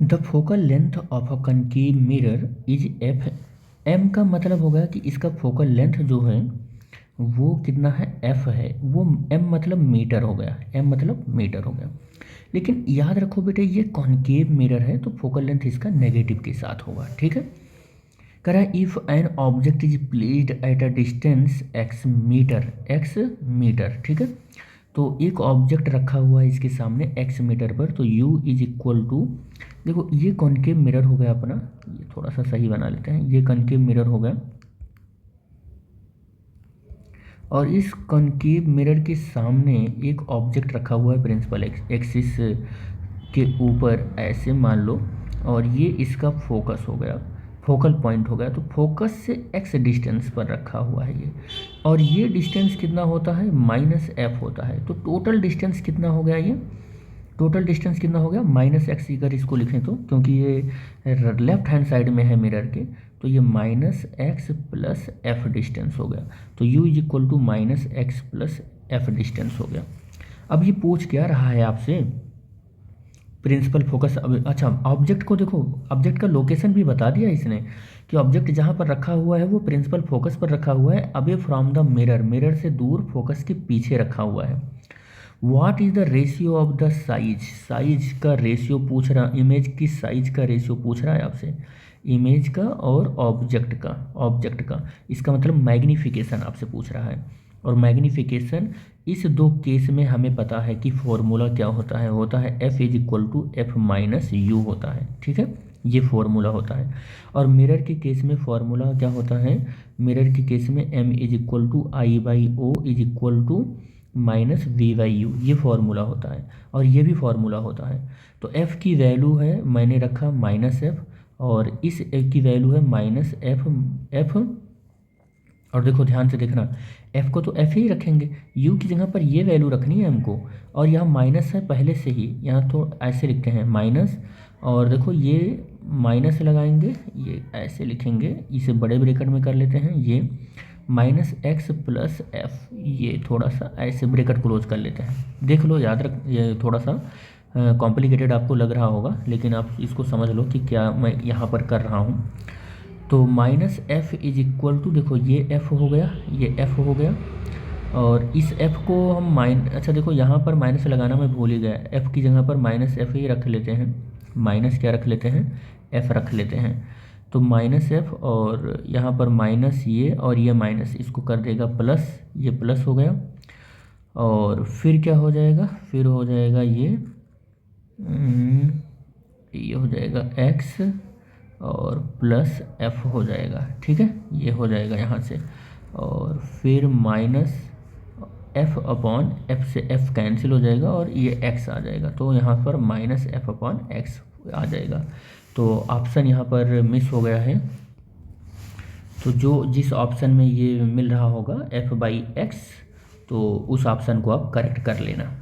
The focal length of a concave mirror is F. M का मतलब होगा कि इसका फोकल लेंथ जो है वो कितना है, एफ है। वो एम मतलब मीटर हो गया, एम मतलब मीटर हो गया। लेकिन याद रखो बेटे, ये कॉनकेव मिरर है तो फोकल लेंथ इसका नेगेटिव के साथ होगा, ठीक है। कह रहा है if an object is placed at a distance X metre, X metre, ठीक है। तो एक ऑब्जेक्ट रखा हुआ है इसके सामने एक्स मीटर पर, तो u इज इक्वल टू, देखो ये कॉनकेव मिरर हो गया अपना, ये थोड़ा सा सही बना लेते हैं, ये कॉनकेव मिरर हो गया। और इस कॉनकेव मिरर के सामने एक ऑब्जेक्ट रखा हुआ है प्रिंसिपल एक्सिस के ऊपर, ऐसे मान लो। और ये इसका फोकस हो गया, फोकल पॉइंट हो गया। तो फोकस से एक्स डिस्टेंस पर रखा हुआ है ये। और ये डिस्टेंस कितना होता है, माइनस एफ होता है। तो टोटल डिस्टेंस कितना हो गया ये, टोटल डिस्टेंस कितना हो गया माइनस एक्स, अगर इसको लिखें तो, क्योंकि ये लेफ्ट हैंड साइड में है मिरर के, तो ये minus X plus F distance हो गया। तो u is equal to minus X plus F distance हो गया। अब ये पूछ क्या रहा है आपसे, प्रिंसिपल फोकस। अब अच्छा, ऑब्जेक्ट को देखो, ऑब्जेक्ट का लोकेशन भी बता दिया इसने कि ऑब्जेक्ट जहाँ पर रखा हुआ है वो प्रिंसिपल फोकस पर रखा हुआ है, away from the mirror, mirror से दूर फोकस के पीछे रखा हुआ है। What is the ratio of the size, size का रेशियो पूछ रहा, इमेज की साइज का रेशियो पूछ रहा है आपसे, इमेज का और ऑब्जेक्ट का, ऑब्जेक्ट का, इसका मतलब मैग्नीफिकेशन आपसे पूछ रहा है। और मैग्नीफिकेशन इस दो केस में हमें पता है कि फॉर्मूला क्या होता है F is equal to F minus U होता है, ठीक है, ये फॉर्मूला होता है। और मिरर के केस में फॉर्मूला क्या होता है, मिरर के केस में M is equal to I by O is equal to minus V by U, ये फॉर्मूला होता है। और ये भी फॉर्मूला होता है। तो एफ़ की वैल्यू है, मैंने रखा माइनस एफ, और इस एफ की वैल्यू है माइनस एफ, एफ। और देखो ध्यान से देखना, एफ़ को तो एफ ही रखेंगे, यू की जगह पर ये वैल्यू रखनी है हमको। और यहाँ माइनस है पहले से ही, यहाँ तो ऐसे लिखते हैं माइनस, और देखो ये माइनस लगाएंगे, ये ऐसे लिखेंगे, इसे बड़े ब्रैकेट में कर लेते हैं, ये माइनस एक्स प्लस एफ, ये थोड़ा सा ऐसे ब्रैकेट क्लोज कर लेते हैं। देख लो, याद रख, ये थोड़ा सा कॉम्प्लिकेटेड आपको लग रहा होगा, लेकिन आप इसको समझ लो कि क्या मैं यहाँ पर कर रहा हूँ। तो minus F is equal to, देखो ये एफ हो गया, ये एफ हो गया। और इस एफ को हम अच्छा देखो यहाँ पर माइनस लगाना मैं भूल ही गया, एफ की जगह पर माइनस एफ ही रख लेते हैं, माइनस क्या रख लेते हैं, एफ रख लेते हैं। तो माइनस एफ, और यहाँ पर माइनस ये, और ये माइनस, इसको कर देगा प्लस, ये प्लस हो गया। और फिर क्या हो जाएगा, फिर हो जाएगा ये हो जाएगा एक्स और प्लस एफ हो जाएगा, ठीक है, ये हो जाएगा यहाँ से। और फिर माइनस एफ अपॉन एफ, से एफ कैंसिल हो जाएगा और ये एक्स आ जाएगा, तो यहाँ पर माइनस एफ अपॉन एक्स आ जाएगा। तो ऑप्शन यहाँ पर मिस हो गया है। तो जो जिस ऑप्शन में ये मिल रहा होगा एफ बाई एक्स, तो उस ऑप्शन को आप करेक्ट कर लेना।